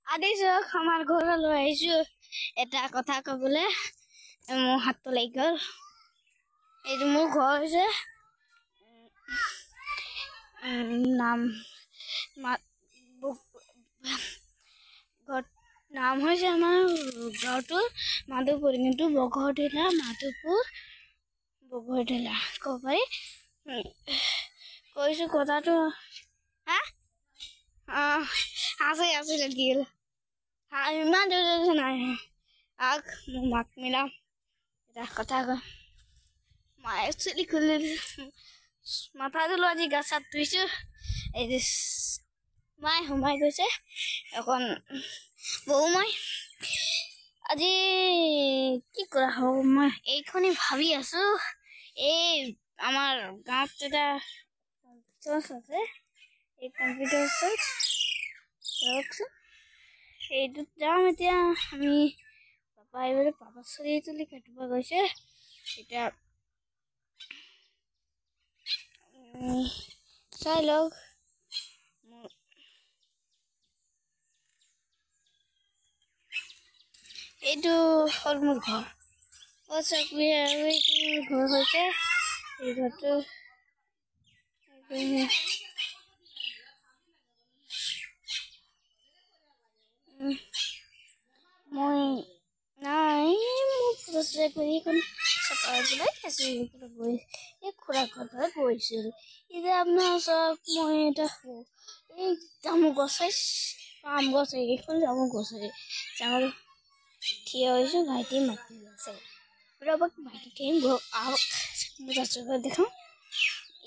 আজি আমাৰ ঘৰলৈ আহিছো এটা কথা কবলৈ মোৰ হাতটো লাগি গ'ল। এইটো মোৰ ঘৰ হৈছে নাম নাম হৈছে আমাৰ গাঁৱটো মাধৱপুৰ, কিন্তু বঘৰতলা মাধৱপুৰ বঘৰতলা ক'ব পাৰি। কৈছো কথাটো আছে লাগিল ইমান নাই মোৰ মাক মিলাম এটা কথা কয় মায়ে চুলি খুলি মাথা ধুলো আজি গা চা ধুইছো। এই মায়ে সোমাই গৈছে এখন বৌ মই আজি কি কৰা হ'ব মই এইখনি ভাবি আছো। এই আমাৰ গাঁৱত এটা কম্পিউটাৰ আছে, এই কম্পিউটাৰ এইটোত যাম এতিয়া আমি পাপা এইবাৰে পাপা চুলি তুলি কাটিব গৈছে। এতিয়া চাই লওক এইটো হ'ল মোৰ ঘৰ। এইটো ঘৰ হৈছে এই ঘৰটো মই নাই মোৰ কৰি চপাই পেলাই গৈ এই খুৰা ঘৰত গৈছিল। এতিয়া আপোনাৰ চব মই এটা এই জামু গছ আম গছ এইখন জামু গছ থিয় হৈছো। ভাইটি মাতি আছে ভাইটি আহক মোৰ যাচুঘৰ দেখাওঁ।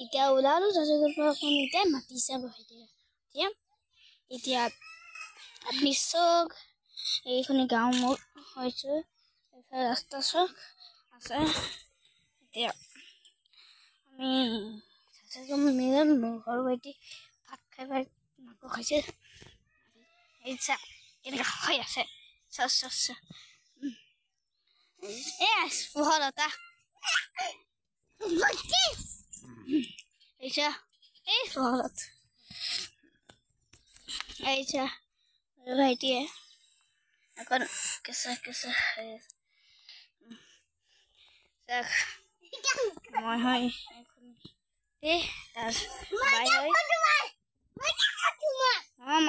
এতিয়া ওলালো যাচুঘৰ পৰা অকণ এতিয়া মাতিছে ভাইটিয়ে। এতিয়া আপুনি চক এইখনি গাঁও মোৰ হৈছো ৰাস্তা চক আছে। এতিয়া আমি মিলাম ঘৰ ভাইটি ভাত খাই মাংস খাইছে। এই চাহ কেনেকা হৈ আছে পোহৰতা এই পোহৰত এইছা ভাইটিয়ে এখন কেঁচা কেঁচা মই হয় তাৰ বাই হয়